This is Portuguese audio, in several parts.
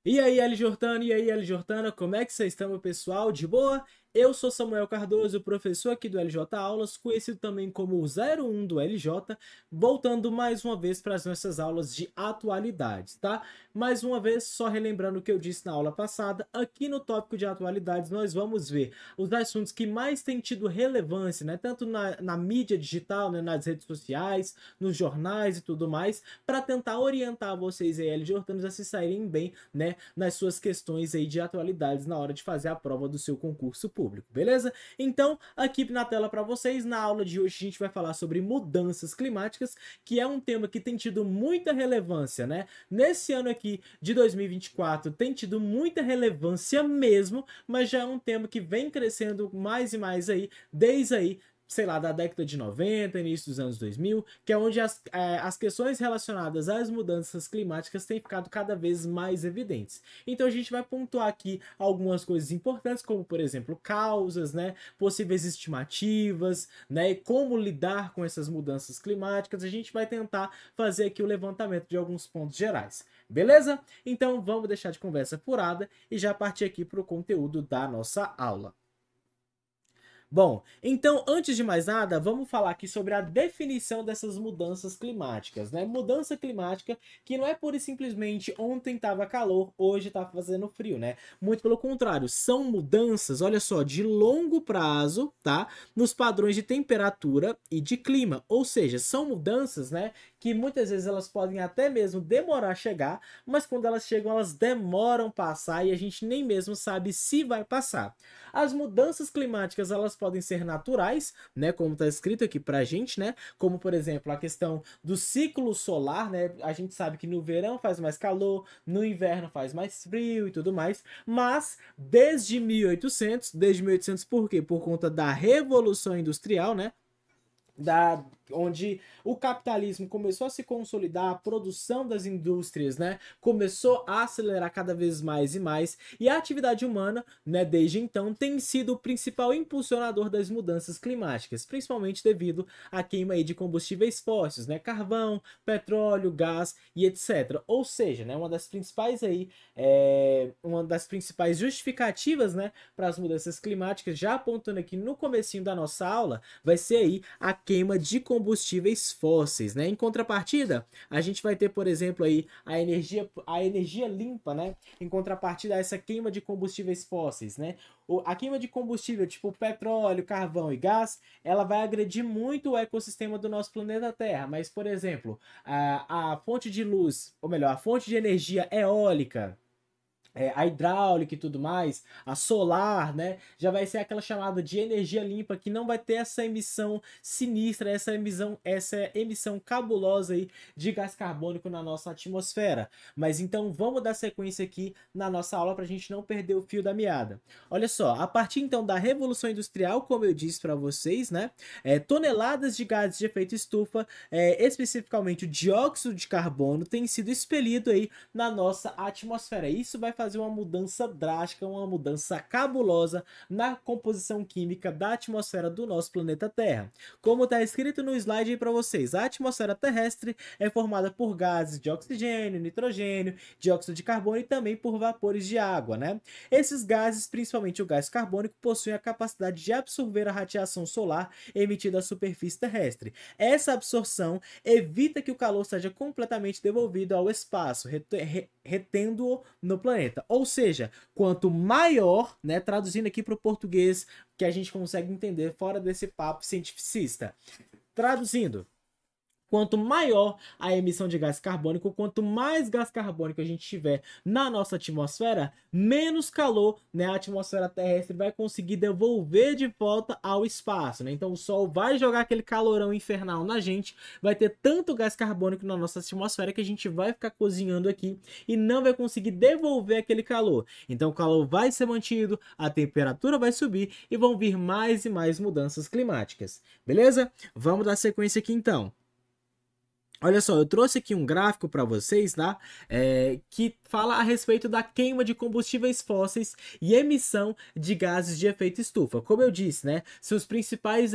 E aí, L Jordano, e aí, L Jordana, como é que vocês estão, meu pessoal? De boa? Eu sou Samuel Cardoso, professor aqui do LJ Aulas, conhecido também como o 01 do LJ, voltando mais uma vez para as nossas aulas de atualidades, tá? Mais uma vez, só relembrando o que eu disse na aula passada, aqui no tópico de atualidades nós vamos ver os assuntos que mais têm tido relevância, né? Tanto na mídia digital, né? Nas redes sociais, nos jornais e tudo mais, para tentar orientar vocês aí, L Jordanos, a se saírem bem, né? Nas suas questões aí de atualidades na hora de fazer a prova do seu concurso público, beleza? Então, aqui na tela para vocês, na aula de hoje a gente vai falar sobre mudanças climáticas, que é um tema que tem tido muita relevância, né? Nesse ano aqui de 2024 tem tido muita relevância mesmo, mas já é um tema que vem crescendo mais e mais aí, desde aí sei lá, da década de 90, início dos anos 2000, que é onde as questões relacionadas às mudanças climáticas têm ficado cada vez mais evidentes. Então a gente vai pontuar aqui algumas coisas importantes, como por exemplo, causas, né, possíveis estimativas, né, e como lidar com essas mudanças climáticas. A gente vai tentar fazer aqui o levantamento de alguns pontos gerais. Beleza? Então vamos deixar de conversa furada e já partir aqui para o conteúdo da nossa aula. Bom, então, antes de mais nada, vamos falar aqui sobre a definição dessas mudanças climáticas, né? Mudança climática que não é pura e simplesmente ontem estava calor, hoje está fazendo frio, né? Muito pelo contrário, são mudanças, olha só, de longo prazo, tá? Nos padrões de temperatura e de clima, ou seja, são mudanças, né? Que muitas vezes elas podem até mesmo demorar a chegar, mas quando elas chegam, elas demoram a passar e a gente nem mesmo sabe se vai passar. As mudanças climáticas, elas podem ser naturais, né, como está escrito aqui pra gente, né, como por exemplo a questão do ciclo solar, né, a gente sabe que no verão faz mais calor, no inverno faz mais frio e tudo mais, mas desde 1800 por quê? Por conta da Revolução Industrial, né, onde o capitalismo começou a se consolidar, a produção das indústrias, né, começou a acelerar cada vez mais e mais, e a atividade humana, né, desde então, tem sido o principal impulsionador das mudanças climáticas, principalmente devido à queima aí de combustíveis fósseis, né, carvão, petróleo, gás e etc. Ou seja, né, uma das principais justificativas, né, para as mudanças climáticas, já apontando aqui no comecinho da nossa aula, vai ser aí a queima de combustíveis fósseis, né? Em contrapartida, a gente vai ter, por exemplo, aí a energia limpa, né? Em contrapartida a essa queima de combustíveis fósseis, né? A queima de combustível, tipo petróleo, carvão e gás, ela vai agredir muito o ecossistema do nosso planeta Terra. Mas, por exemplo, a fonte de luz, ou melhor, a fonte de energia eólica, a hidráulica e tudo mais, a solar, né? Já vai ser aquela chamada de energia limpa que não vai ter essa emissão sinistra, essa emissão cabulosa aí de gás carbônico na nossa atmosfera. Mas então vamos dar sequência aqui na nossa aula para a gente não perder o fio da meada. Olha só, a partir então da Revolução Industrial, como eu disse para vocês, né? Toneladas de gases de efeito estufa, especificamente o dióxido de carbono, tem sido expelido aí na nossa atmosfera. Isso vai fazer uma mudança drástica, uma mudança cabulosa na composição química da atmosfera do nosso planeta Terra. Como está escrito no slide aí para vocês, a atmosfera terrestre é formada por gases de oxigênio, nitrogênio, dióxido de carbono e também por vapores de água, né? Esses gases, principalmente o gás carbônico, possuem a capacidade de absorver a radiação solar emitida à superfície terrestre. Essa absorção evita que o calor seja completamente devolvido ao espaço, retendo-o no planeta. Ou seja, quanto maior, né, traduzindo aqui para o português que a gente consegue entender fora desse papo cientificista. Traduzindo, quanto maior a emissão de gás carbônico, quanto mais gás carbônico a gente tiver na nossa atmosfera, menos calor, né, a atmosfera terrestre vai conseguir devolver de volta ao espaço, né? Então o Sol vai jogar aquele calorão infernal na gente, vai ter tanto gás carbônico na nossa atmosfera que a gente vai ficar cozinhando aqui e não vai conseguir devolver aquele calor. Então o calor vai ser mantido, a temperatura vai subir e vão vir mais e mais mudanças climáticas. Beleza? Vamos dar sequência aqui então. Olha só, eu trouxe aqui um gráfico para vocês, tá? Que fala a respeito da queima de combustíveis fósseis e emissão de gases de efeito estufa. Como eu disse, né? São os principais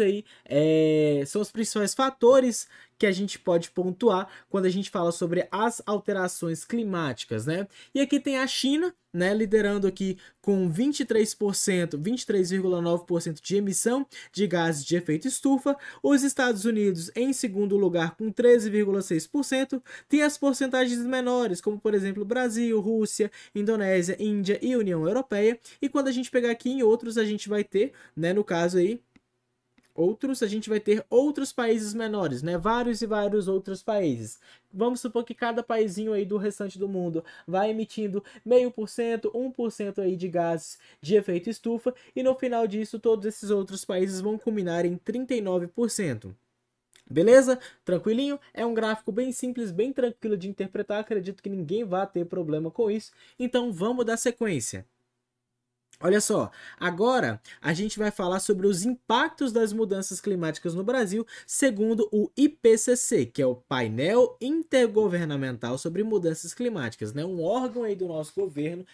fatores que a gente pode pontuar quando a gente fala sobre as alterações climáticas, né? E aqui tem a China, né, liderando aqui com 23%, 23,9% de emissão de gases de efeito estufa. Os Estados Unidos em segundo lugar com 13,6%. Tem as porcentagens menores, como por exemplo Brasil, Rússia, Indonésia, Índia e União Europeia. E quando a gente pegar aqui em outros, a gente vai ter, né, no caso aí, outros, a gente vai ter outros países menores, né? Vários e vários outros países. Vamos supor que cada paizinho aí do restante do mundo vai emitindo 0,5%, 1% aí de gases de efeito estufa, e no final disso todos esses outros países vão culminar em 39%. Beleza? Tranquilinho? É um gráfico bem simples, bem tranquilo de interpretar. Acredito que ninguém vai ter problema com isso. Então vamos dar sequência. Olha só, agora a gente vai falar sobre os impactos das mudanças climáticas no Brasil, segundo o IPCC, que é o Painel Intergovernamental sobre Mudanças Climáticas, né? Um órgão aí do nosso governo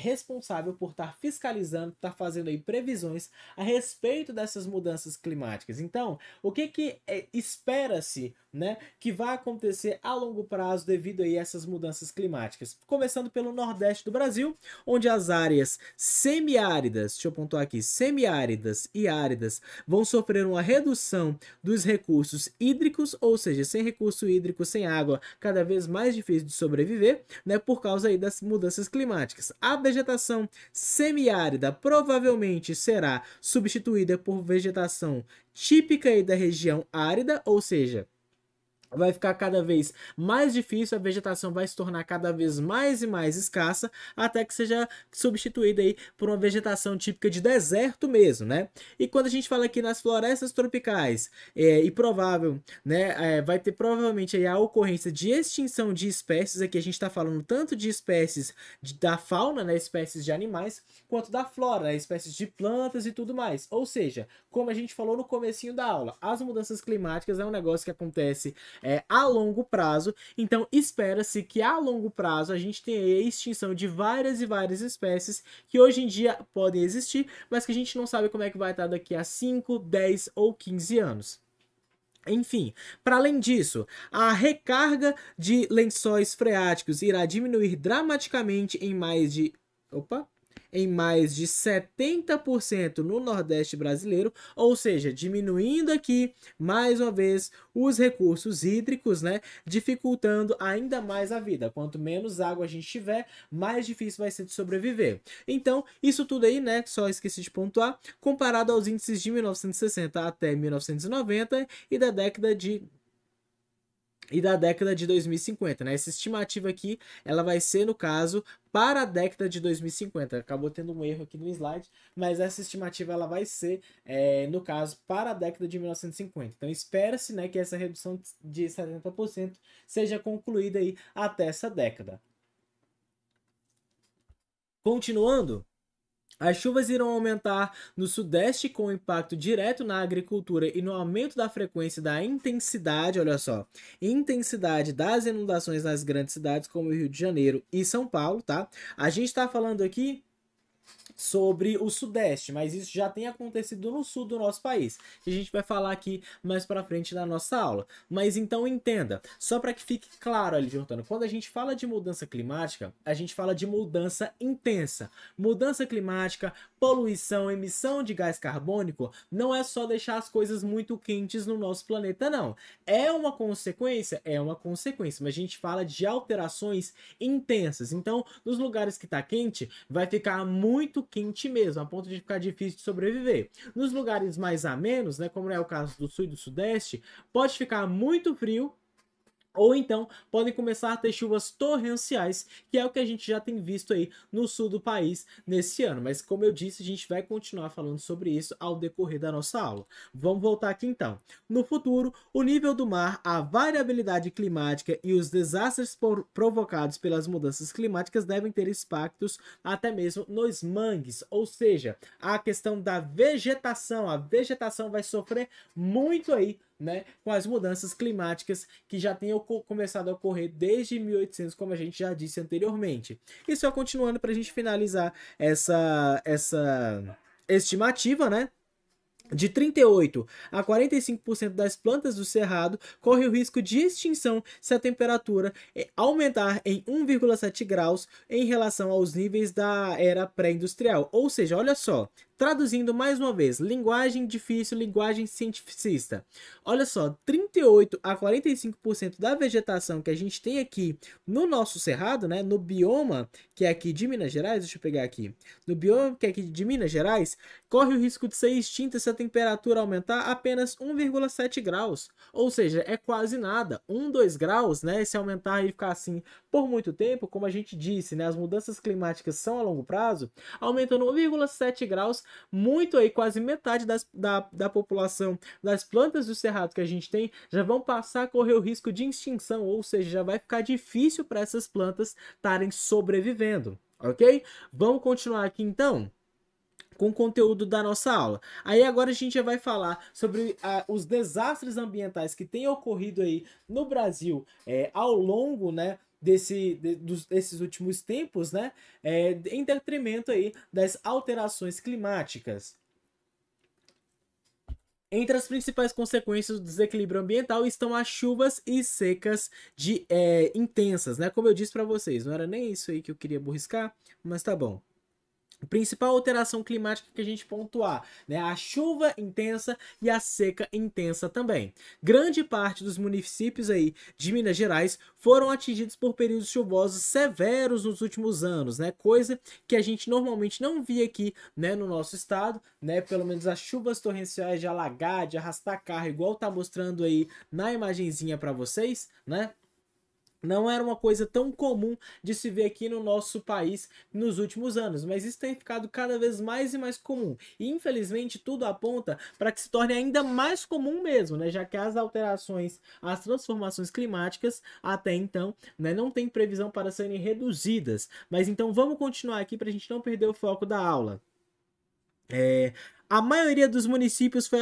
responsável por estar fiscalizando, estar fazendo aí previsões a respeito dessas mudanças climáticas. Então, o que espera-se, né, que vai acontecer a longo prazo devido aí a essas mudanças climáticas? Começando pelo Nordeste do Brasil, onde as áreas semiáridas, deixa eu pontuar aqui, semiáridas e áridas vão sofrer uma redução dos recursos hídricos, ou seja, sem recurso hídrico, sem água, cada vez mais difícil de sobreviver, né, por causa aí das mudanças climáticas. A vegetação semiárida provavelmente será substituída por vegetação típica aí da região árida, ou seja, vai ficar cada vez mais difícil, a vegetação vai se tornar cada vez mais e mais escassa, até que seja substituída aí por uma vegetação típica de deserto mesmo, né? E quando a gente fala aqui nas florestas tropicais, e provável, né, vai ter provavelmente aí a ocorrência de extinção de espécies, aqui a gente está falando tanto de espécies da fauna, né, espécies de animais, quanto da flora, né, espécies de plantas e tudo mais. Ou seja, como a gente falou no comecinho da aula, as mudanças climáticas é um negócio que acontece a longo prazo, então espera-se que a longo prazo a gente tenha a extinção de várias e várias espécies que hoje em dia podem existir, mas que a gente não sabe como é que vai estar daqui a 5, 10 ou 15 anos. Enfim, para além disso, a recarga de lençóis freáticos irá diminuir dramaticamente em mais de... em mais de 70% no Nordeste brasileiro, ou seja, diminuindo aqui, mais uma vez, os recursos hídricos, né, dificultando ainda mais a vida. Quanto menos água a gente tiver, mais difícil vai ser de sobreviver. Então, isso tudo aí, né, só esqueci de pontuar, comparado aos índices de 1960 até 1990 e da década de 2050, né? Essa estimativa aqui, ela vai ser, no caso, para a década de 2050. Acabou tendo um erro aqui no slide, mas essa estimativa ela vai ser, no caso, para a década de 1950. Então, espera-se, né, que essa redução de 70% seja concluída aí até essa década. Continuando, as chuvas irão aumentar no Sudeste com impacto direto na agricultura e no aumento da frequência da intensidade, olha só, intensidade das inundações nas grandes cidades como Rio de Janeiro e São Paulo, tá? A gente está falando aqui sobre o Sudeste, mas isso já tem acontecido no Sul do nosso país, que a gente vai falar aqui mais para frente na nossa aula. Mas então entenda, só para que fique claro ali, Jordano, quando a gente fala de mudança climática, a gente fala de mudança intensa. Mudança climática, poluição, emissão de gás carbônico, não é só deixar as coisas muito quentes no nosso planeta, não. É uma consequência? É uma consequência, mas a gente fala de alterações intensas. Então, nos lugares que está quente, vai ficar muito quente mesmo, a ponto de ficar difícil de sobreviver. Nos lugares mais amenos, né, como é o caso do Sul e do Sudeste, pode ficar muito frio, ou então podem começar a ter chuvas torrenciais, que é o que a gente já tem visto aí no sul do país nesse ano. Mas como eu disse, a gente vai continuar falando sobre isso ao decorrer da nossa aula. Vamos voltar aqui então. No futuro, o nível do mar, a variabilidade climática e os desastres provocados pelas mudanças climáticas devem ter impactos até mesmo nos mangues, ou seja, a questão da vegetação. A vegetação vai sofrer muito aí, né, com as mudanças climáticas que já têm começado a ocorrer desde 1800, como a gente já disse anteriormente. E só continuando para a gente finalizar essa estimativa, né? De 38 a 45% das plantas do cerrado corre o risco de extinção se a temperatura aumentar em 1,7 graus em relação aos níveis da era pré-industrial. Ou seja, olha só, traduzindo mais uma vez, linguagem difícil, linguagem cientificista. Olha só, 38 a 45% da vegetação que a gente tem aqui no nosso cerrado, né, no bioma que é aqui de Minas Gerais, deixa eu pegar aqui, no bioma que é aqui de Minas Gerais, corre o risco de ser extinta se a temperatura aumentar apenas 1,7 graus. Ou seja, é quase nada. 1, 2 graus, né? Se aumentar e ficar assim por muito tempo, como a gente disse, né? As mudanças climáticas são a longo prazo, aumentando 1,7 graus, muito aí, quase metade da população das plantas do cerrado que a gente tem já vão passar a correr o risco de extinção, ou seja, já vai ficar difícil para essas plantas estarem sobrevivendo, ok? Vamos continuar aqui então com o conteúdo da nossa aula. Aí agora a gente já vai falar sobre os desastres ambientais que têm ocorrido aí no Brasil ao longo, né, desses últimos tempos, né, em detrimento aí das alterações climáticas. Entre as principais consequências do desequilíbrio ambiental estão as chuvas e secas intensas, né? Como eu disse para vocês, não era nem isso aí que eu queria burriscar, mas tá bom. Principal alteração climática que a gente pontuar, né? A chuva intensa e a seca intensa também. Grande parte dos municípios aí de Minas Gerais foram atingidos por períodos chuvosos severos nos últimos anos, né? Coisa que a gente normalmente não via aqui, né, no nosso estado, né? Pelo menos as chuvas torrenciais de alagar, de arrastar carro, igual tá mostrando aí na imagenzinha para vocês, né? Não era uma coisa tão comum de se ver aqui no nosso país nos últimos anos, mas isso tem ficado cada vez mais e mais comum. E infelizmente tudo aponta para que se torne ainda mais comum mesmo, né? Já que as alterações, as transformações climáticas até então, né, não tem previsão para serem reduzidas. Mas então vamos continuar aqui para a gente não perder o foco da aula. A maioria dos municípios foi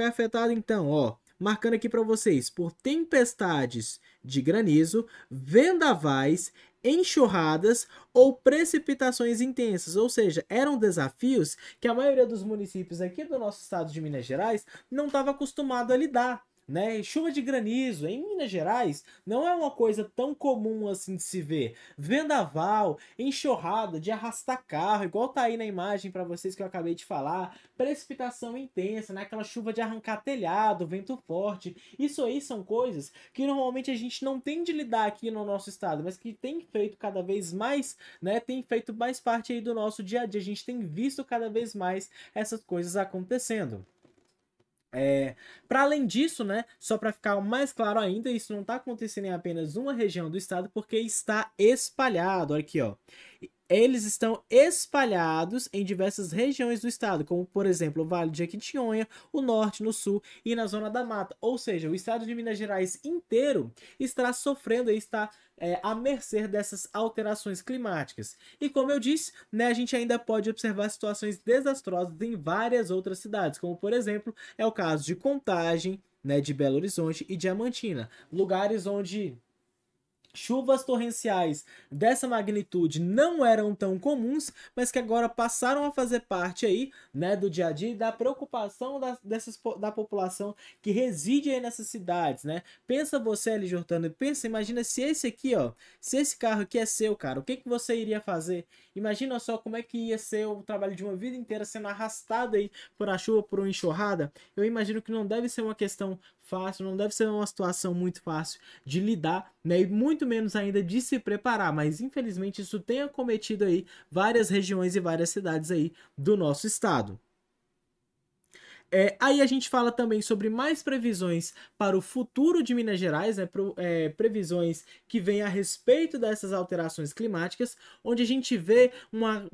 afetada então, ó, marcando aqui para vocês, por tempestades de granizo, vendavais, enxurradas ou precipitações intensas. Ou seja, eram desafios que a maioria dos municípios aqui do nosso estado de Minas Gerais não estava acostumado a lidar. Né? Chuva de granizo em Minas Gerais não é uma coisa tão comum assim de se ver. Vendaval, enxurrada, de arrastar carro, igual tá aí na imagem para vocês que eu acabei de falar, precipitação intensa, né? Aquela chuva de arrancar telhado, vento forte. Isso aí são coisas que normalmente a gente não tem de lidar aqui no nosso estado, mas que tem feito cada vez mais, né? Tem feito mais parte aí do nosso dia a dia. A gente tem visto cada vez mais essas coisas acontecendo. Para além disso, né, só para ficar mais claro ainda, isso não está acontecendo em apenas uma região do estado, porque está espalhado. Olha aqui, ó. Eles estão espalhados em diversas regiões do estado, como por exemplo o Vale de Jequitinhonha, o norte, no sul e na zona da mata. Ou seja, o estado de Minas Gerais inteiro está sofrendo e está à mercê dessas alterações climáticas. E como eu disse, né, a gente ainda pode observar situações desastrosas em várias outras cidades, como por exemplo é o caso de Contagem, né, de Belo Horizonte e Diamantina, lugares onde chuvas torrenciais dessa magnitude não eram tão comuns, mas que agora passaram a fazer parte aí, né, do dia a dia e da preocupação da população que reside aí nessas cidades, né? Pensa você ali, Jordano, imagina se esse aqui, ó, se esse carro aqui é seu, cara, o que que você iria fazer? Imagina só como é que ia ser o trabalho de uma vida inteira sendo arrastado aí por a chuva, por uma enxurrada. Eu imagino que não deve ser uma questão fácil, não deve ser uma situação muito fácil de lidar, né? E muito menos ainda de se preparar, mas infelizmente isso tem acometido aí várias regiões e várias cidades aí do nosso estado. Aí a gente fala também sobre mais previsões para o futuro de Minas Gerais, né? Previsões que vêm a respeito dessas alterações climáticas, onde a gente vê uma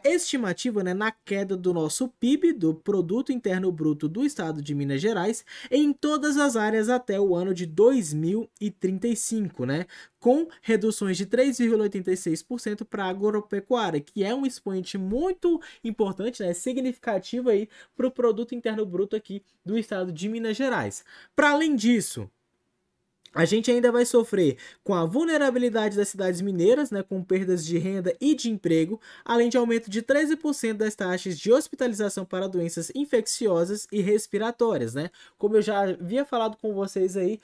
estimativa, né, na queda do nosso PIB, do Produto Interno Bruto do Estado de Minas Gerais, em todas as áreas até o ano de 2035, né, com reduções de 3,86% para a agropecuária, que é um expoente muito importante, né, significativo aí para o Produto Interno Bruto aqui do Estado de Minas Gerais. Para além disso, A gente ainda vai sofrer com a vulnerabilidade das cidades mineiras, né, com perdas de renda e de emprego, além de aumento de 13% das taxas de hospitalização para doenças infecciosas e respiratórias, né? Como eu já havia falado com vocês aí,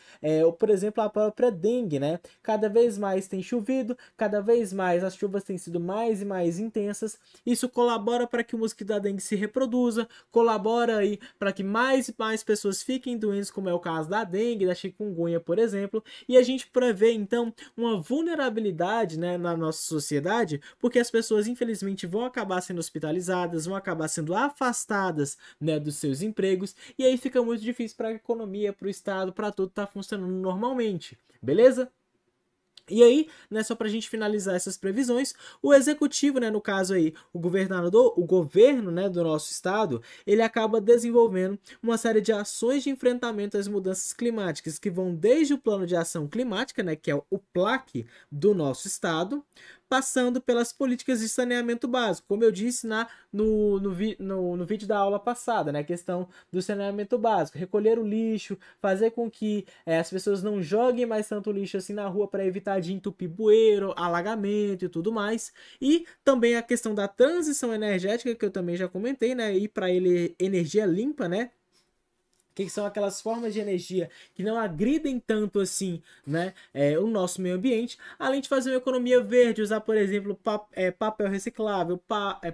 por exemplo, a própria dengue, né? Cada vez mais tem chovido, cada vez mais as chuvas têm sido mais e mais intensas. Isso colabora para que o mosquito da dengue se reproduza, colabora aí para que mais e mais pessoas fiquem doentes, como é o caso da dengue, da chikungunya, por exemplo. E a gente prevê então uma vulnerabilidade, né, na nossa sociedade, porque as pessoas infelizmente vão acabar sendo hospitalizadas, vão acabar sendo afastadas, né, dos seus empregos, e aí fica muito difícil para a economia, para o Estado, para tudo estar funcionando normalmente, beleza? E aí, né, só para a gente finalizar essas previsões, o executivo, né, no caso aí, o governador, o governo, né, do nosso estado, ele acaba desenvolvendo uma série de ações de enfrentamento às mudanças climáticas, que vão desde o plano de ação climática, né, que é o PLAC do nosso estado, passando pelas políticas de saneamento básico, como eu disse no vídeo da aula passada, né, a questão do saneamento básico, recolher o lixo, fazer com que as pessoas não joguem mais tanto lixo assim na rua para evitar de entupir bueiro, alagamento e tudo mais. E também a questão da transição energética, que eu também já comentei, né? E para ele energia limpa, né? Que são aquelas formas de energia que não agridem tanto assim, né, o nosso meio ambiente, além de fazer uma economia verde, usar, por exemplo, papel reciclável,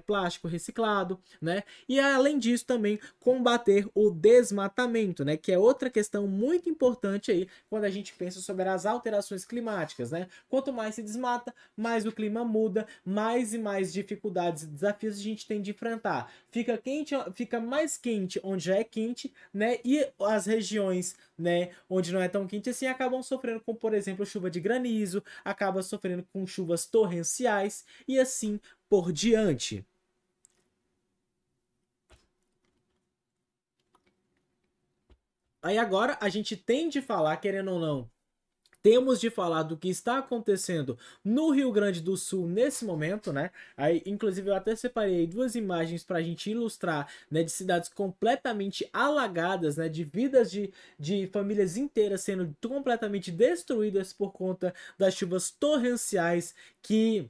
plástico reciclado, né, e além disso também combater o desmatamento, né, que é outra questão muito importante aí quando a gente pensa sobre as alterações climáticas, né, quanto mais se desmata, mais o clima muda, mais e mais dificuldades e desafios a gente tem de enfrentar. Fica quente, fica mais quente onde já é quente, né, e as regiões, né, onde não é tão quente assim, acabam sofrendo com, por exemplo, chuva de granizo, acabam sofrendo com chuvas torrenciais e assim por diante. Aí agora a gente tem de falar, querendo ou não, temos de falar do que está acontecendo no Rio Grande do Sul nesse momento, né? Aí, inclusive, eu até separei duas imagens para a gente ilustrar, né? De cidades completamente alagadas, né? De vidas de famílias inteiras sendo completamente destruídas por conta das chuvas torrenciais que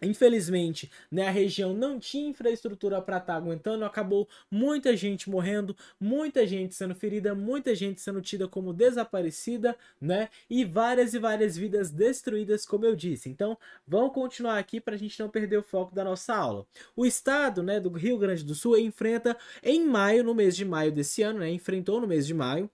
infelizmente, né, a região não tinha infraestrutura para estar aguentando, acabou muita gente morrendo, muita gente sendo ferida, muita gente sendo tida como desaparecida, né, e várias vidas destruídas, como eu disse. Então, vamos continuar aqui para a gente não perder o foco da nossa aula. O estado, né, do Rio Grande do Sul enfrenta em maio, no mês de maio desse ano, né, enfrentou no mês de maio,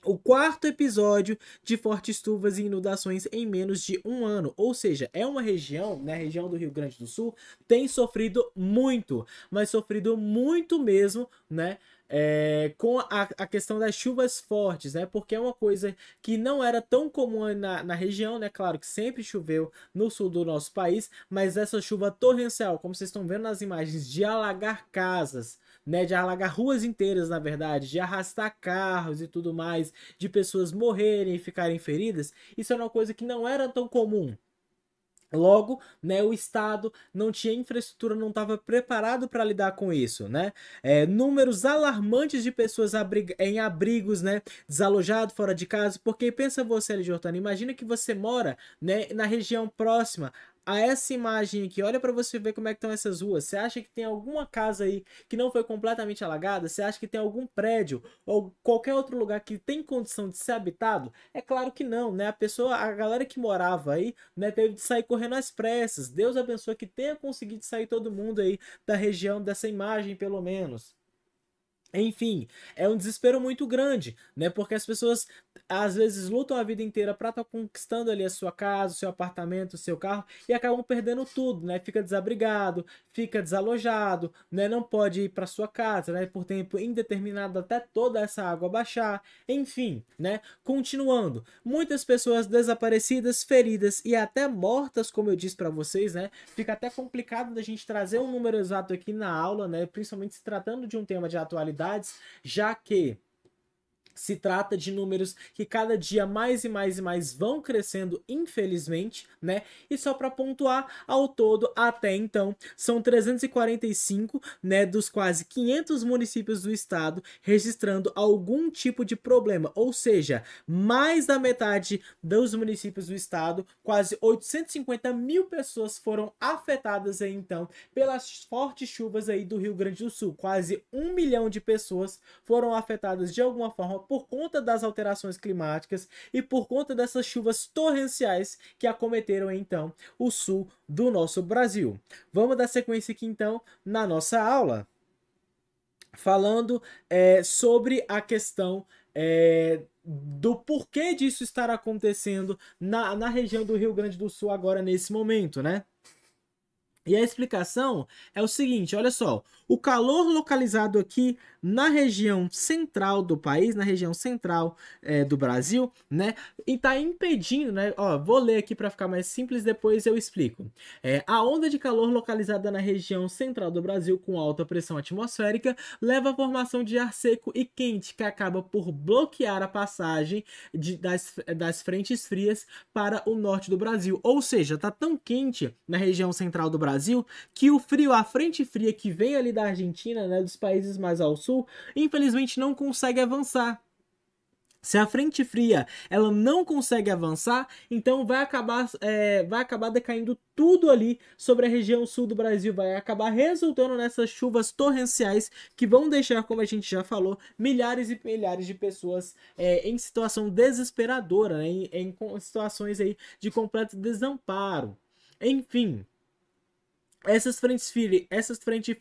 o quarto episódio de fortes chuvas e inundações em menos de um ano. Ou seja, é uma região, né, a região do Rio Grande do Sul, tem sofrido muito, mas sofrido muito mesmo, né? Com a questão das chuvas fortes, né? Porque é uma coisa que não era tão comum na região, né? Claro que sempre choveu no sul do nosso país, mas essa chuva torrencial, como vocês estão vendo nas imagens, de alagar casas, né, de alagar ruas inteiras, na verdade, de arrastar carros e tudo mais, de pessoas morrerem e ficarem feridas, isso é uma coisa que não era tão comum. Logo, né, o Estado não tinha infraestrutura, não estava preparado para lidar com isso, né? Números alarmantes de pessoas em abrigos, né, desalojado fora de casa, porque pensa você, L. Jordana, imagina que você mora, né, na região próxima a essa imagem aqui, olha para você ver como é que estão essas ruas. Você acha que tem alguma casa aí que não foi completamente alagada? Você acha que tem algum prédio ou qualquer outro lugar que tem condição de ser habitado? É claro que não, né? A galera que morava aí, né, teve de sair correndo às pressas. Deus abençoe que tenha conseguido sair todo mundo aí da região dessa imagem, pelo menos. Enfim, é um desespero muito grande, né? Porque as pessoas às vezes lutam a vida inteira para estar conquistando ali a sua casa, o seu apartamento, o seu carro e acabam perdendo tudo, né? Fica desabrigado, fica desalojado, né? Não pode ir para sua casa, né? Por tempo indeterminado até toda essa água baixar. Enfim, né? Continuando, muitas pessoas desaparecidas, feridas e até mortas, como eu disse para vocês, né? Fica até complicado da gente trazer um número exato aqui na aula, né? Principalmente se tratando de um tema de atualidade, já que Se trata de números que cada dia mais e mais e mais vão crescendo, infelizmente, né? E só para pontuar, ao todo, até então, são 345, né, dos quase 500 municípios do estado registrando algum tipo de problema, ou seja, mais da metade dos municípios do estado, quase 850 mil pessoas foram afetadas aí, então, pelas fortes chuvas aí do Rio Grande do Sul. Quase 1 milhão de pessoas foram afetadas de alguma forma por conta das alterações climáticas e por conta dessas chuvas torrenciais que acometeram então o sul do nosso Brasil. Vamos dar sequência aqui então na nossa aula, falando sobre a questão do porquê disso estar acontecendo na região do Rio Grande do Sul agora nesse momento, né? E a explicação é o seguinte, olha só, o calor localizado aqui na região central do país, na região central do Brasil, né, e tá impedindo, né, ó, vou ler aqui para ficar mais simples, depois eu explico. A onda de calor localizada na região central do Brasil com alta pressão atmosférica leva à formação de ar seco e quente, que acaba por bloquear a passagem das frentes frias para o norte do Brasil, ou seja, tá tão quente na região central do Brasil que o frio, a frente fria que vem ali da Argentina, né, dos países mais ao sul, infelizmente não consegue avançar. Se a frente fria ela não consegue avançar, então vai acabar decaindo tudo ali sobre a região sul do Brasil, vai acabar resultando nessas chuvas torrenciais que vão deixar, como a gente já falou, milhares e milhares de pessoas em situação desesperadora, né? em situações aí de completo desamparo. Enfim, essas frentes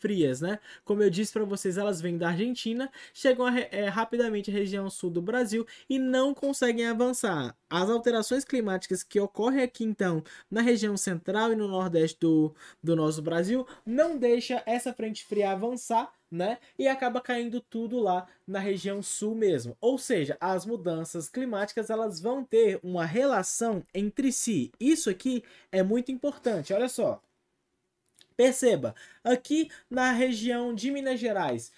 frias, né? Como eu disse para vocês, elas vêm da Argentina, chegam rapidamente à região sul do Brasil e não conseguem avançar. As alterações climáticas que ocorrem aqui, então, na região central e no nordeste do nosso Brasil, não deixa essa frente fria avançar, né? E acaba caindo tudo lá na região sul mesmo. Ou seja, as mudanças climáticas, elas vão ter uma relação entre si. Isso aqui é muito importante, olha só. Perceba, aqui na região de Minas Gerais,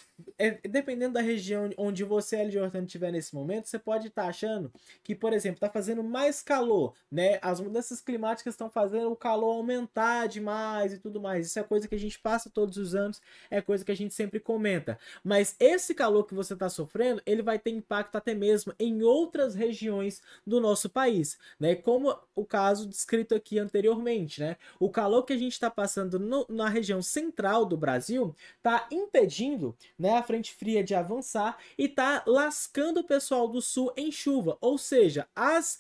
dependendo da região onde você, Jordan, estiver nesse momento, você pode estar achando que, por exemplo, está fazendo mais calor, né? As mudanças climáticas estão fazendo o calor aumentar demais e tudo mais. Isso é coisa que a gente passa todos os anos, é coisa que a gente sempre comenta. Mas esse calor que você está sofrendo, ele vai ter impacto até mesmo em outras regiões do nosso país, né? Como o caso descrito aqui anteriormente, né? O calor que a gente está passando na região central do Brasil está impedindo, né, a frente fria de avançar e tá lascando o pessoal do sul em chuva, ou seja, as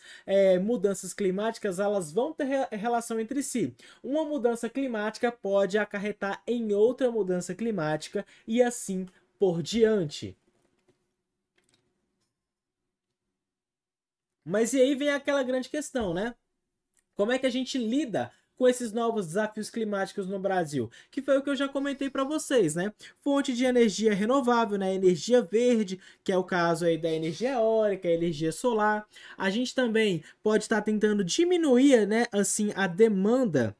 mudanças climáticas elas vão ter relação entre si. Uma mudança climática pode acarretar em outra mudança climática e assim por diante. Mas e aí vem aquela grande questão, né? Como é que a gente lida com esses novos desafios climáticos no Brasil? Que foi o que eu já comentei para vocês, né? Fonte de energia renovável, né? Energia verde, que é o caso aí da energia eólica, energia solar. A gente também pode estar tentando diminuir, né, assim, a demanda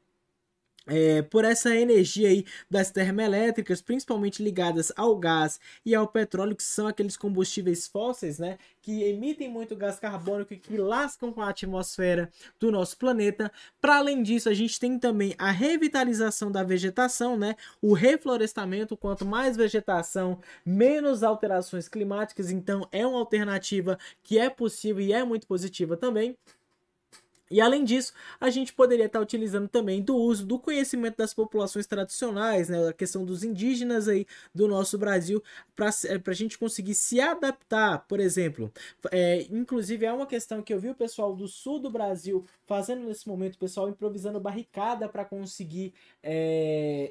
por essa energia aí das termoelétricas, principalmente ligadas ao gás e ao petróleo, que são aqueles combustíveis fósseis, né, que emitem muito gás carbônico e que lascam com a atmosfera do nosso planeta. Para além disso, a gente tem também a revitalização da vegetação, né, o reflorestamento. Quanto mais vegetação, menos alterações climáticas, então é uma alternativa que é possível e é muito positiva também. E além disso, a gente poderia estar utilizando também do uso do conhecimento das populações tradicionais, né, a questão dos indígenas aí do nosso Brasil, para a gente conseguir se adaptar, por exemplo. Inclusive, é uma questão que eu vi o pessoal do sul do Brasil fazendo nesse momento, o pessoal improvisando barricada para conseguir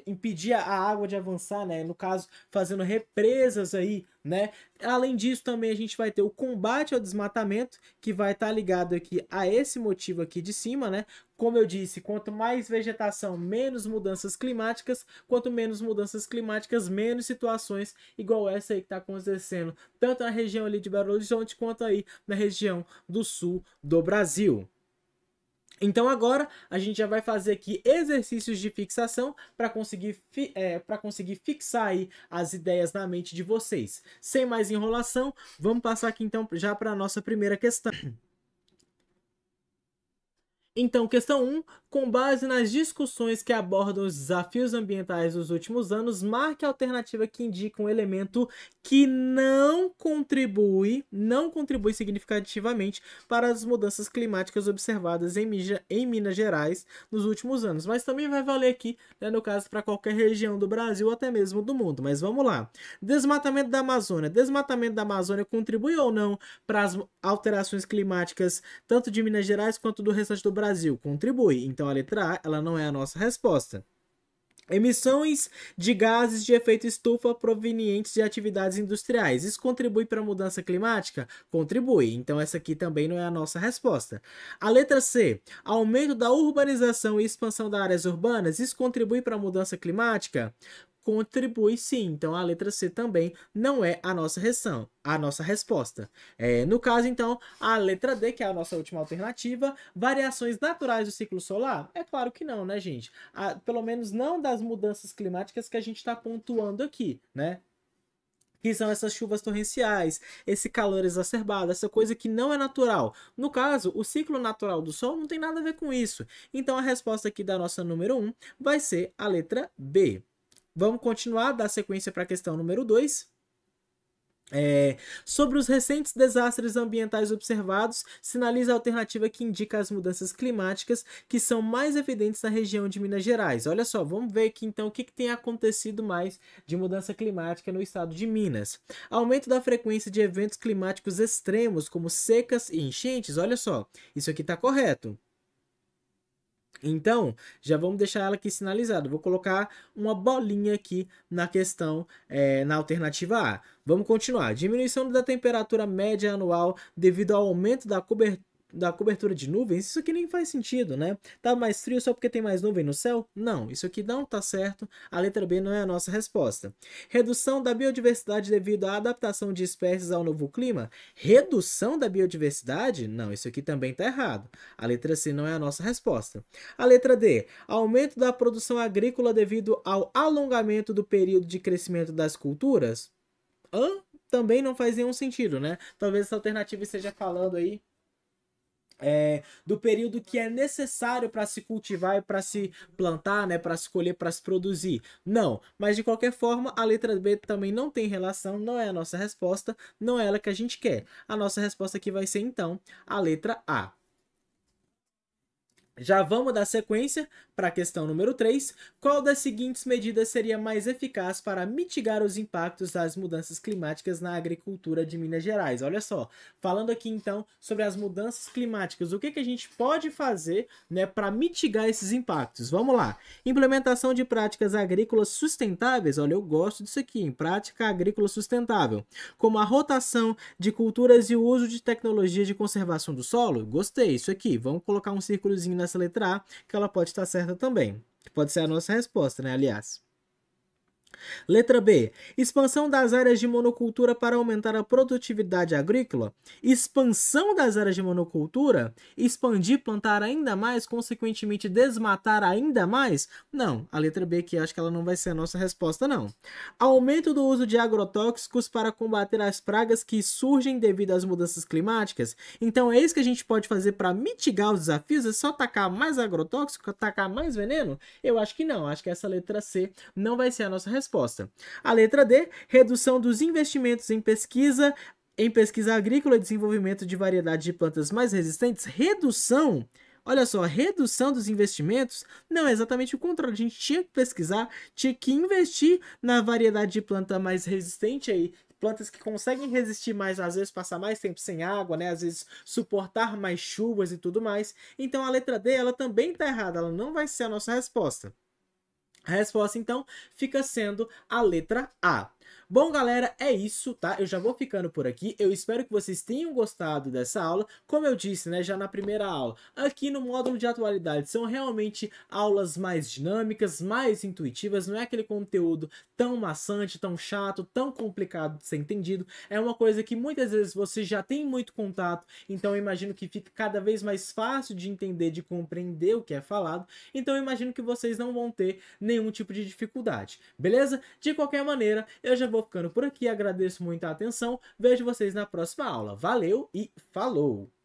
impedir a água de avançar, né? No caso, fazendo represas aí, né? Além disso, também a gente vai ter o combate ao desmatamento, que vai estar ligado aqui a esse motivo aqui de cima, né? Como eu disse, quanto mais vegetação, menos mudanças climáticas. Quanto menos mudanças climáticas, menos situações igual essa aí que está acontecendo, tanto na região ali de Belo Horizonte, quanto aí na região do sul do Brasil. Então agora a gente já vai fazer aqui exercícios de fixação para conseguir fixar aí as ideias na mente de vocês. Sem mais enrolação, vamos passar aqui então já para a nossa primeira questão. Então, questão 1. Com base nas discussões que abordam os desafios ambientais dos últimos anos, marque a alternativa que indica um elemento que não contribui significativamente para as mudanças climáticas observadas em Minas Gerais nos últimos anos. Mas também vai valer aqui, né, no caso, para qualquer região do Brasil ou até mesmo do mundo. Mas vamos lá. Desmatamento da Amazônia. Desmatamento da Amazônia contribui ou não para as alterações climáticas tanto de Minas Gerais quanto do restante do Brasil? Contribui. Então a letra A, ela não é a nossa resposta. Emissões de gases de efeito estufa provenientes de atividades industriais. Isso contribui para a mudança climática? Contribui. Então essa aqui também não é a nossa resposta. A letra C. Aumento da urbanização e expansão das áreas urbanas. Isso contribui para a mudança climática? Contribui sim. Então a letra C também não é a nossa resposta. No caso, então, a letra D, que é a nossa última alternativa, variações naturais do ciclo solar? É claro que não, né, gente? Pelo menos não das mudanças climáticas que a gente está pontuando aqui, né? Que são essas chuvas torrenciais, esse calor exacerbado, essa coisa que não é natural. No caso, o ciclo natural do Sol não tem nada a ver com isso. Então a resposta aqui da nossa número 1 vai ser a letra B. Vamos continuar, dar sequência para a questão número 2. Sobre os recentes desastres ambientais observados, sinaliza a alternativa que indica as mudanças climáticas que são mais evidentes na região de Minas Gerais. Olha só, vamos ver aqui então o que tem acontecido mais de mudança climática no estado de Minas. Aumento da frequência de eventos climáticos extremos, como secas e enchentes. Olha só, isso aqui está correto. Então, já vamos deixar ela aqui sinalizada. Vou colocar uma bolinha aqui na questão, na alternativa A. Vamos continuar. Diminuição da temperatura média anual devido ao aumento da cobertura de nuvens. Isso aqui nem faz sentido, né? Tá mais frio só porque tem mais nuvem no céu? Não, isso aqui não tá certo. A letra B não é a nossa resposta. Redução da biodiversidade devido à adaptação de espécies ao novo clima? Redução da biodiversidade? Não, isso aqui também tá errado. A letra C não é a nossa resposta. A letra D. Aumento da produção agrícola devido ao alongamento do período de crescimento das culturas? Também não faz nenhum sentido, né? Talvez essa alternativa esteja falando aí do período que é necessário para se cultivar e para se plantar, né, para se colher, para se produzir. Não, mas de qualquer forma, a letra B também não tem relação, não é a nossa resposta, não é ela que a gente quer. A nossa resposta aqui vai ser, então, a letra A. Já vamos dar sequência para a questão número 3. Qual das seguintes medidas seria mais eficaz para mitigar os impactos das mudanças climáticas na agricultura de Minas Gerais? Olha só, falando aqui então sobre as mudanças climáticas, o que a gente pode fazer, né, para mitigar esses impactos? Vamos lá. Implementação de práticas agrícolas sustentáveis. Olha, eu gosto disso aqui, em prática agrícola sustentável. Como a rotação de culturas e o uso de tecnologia de conservação do solo. Gostei, isso aqui. Vamos colocar um círculozinho nessa letra A, que ela pode estar certa também. Pode ser a nossa resposta, né, aliás. Letra B. Expansão das áreas de monocultura para aumentar a produtividade agrícola. Expansão das áreas de monocultura? Expandir, plantar ainda mais, consequentemente desmatar ainda mais? Não, a letra B aqui acho que ela não vai ser a nossa resposta, não. Aumento do uso de agrotóxicos para combater as pragas que surgem devido às mudanças climáticas? Então é isso que a gente pode fazer para mitigar os desafios? É só tacar mais agrotóxico, tacar mais veneno? Eu acho que não, acho que essa letra C não vai ser a nossa resposta. A letra D, redução dos investimentos em pesquisa agrícola e desenvolvimento de variedade de plantas mais resistentes. Redução, olha só, redução dos investimentos, não é exatamente o contrário. A gente tinha que pesquisar, tinha que investir na variedade de planta mais resistente aí, plantas que conseguem resistir mais, às vezes passar mais tempo sem água, né? Às vezes suportar mais chuvas e tudo mais. Então a letra D, ela também está errada, ela não vai ser a nossa resposta. A resposta, então, fica sendo a letra A. Bom, galera, é isso, tá? Eu já vou ficando por aqui. Eu espero que vocês tenham gostado dessa aula. Como eu disse, né, já na primeira aula, aqui no módulo de atualidade são realmente aulas mais dinâmicas, mais intuitivas. Não é aquele conteúdo tão maçante, tão chato, tão complicado de ser entendido. É uma coisa que muitas vezes você já tem muito contato, então eu imagino que fica cada vez mais fácil de entender, de compreender o que é falado. Então eu imagino que vocês não vão ter nenhum tipo de dificuldade, beleza? De qualquer maneira, eu já vou ficando por aqui, agradeço muito a atenção, vejo vocês na próxima aula. Valeu e falou!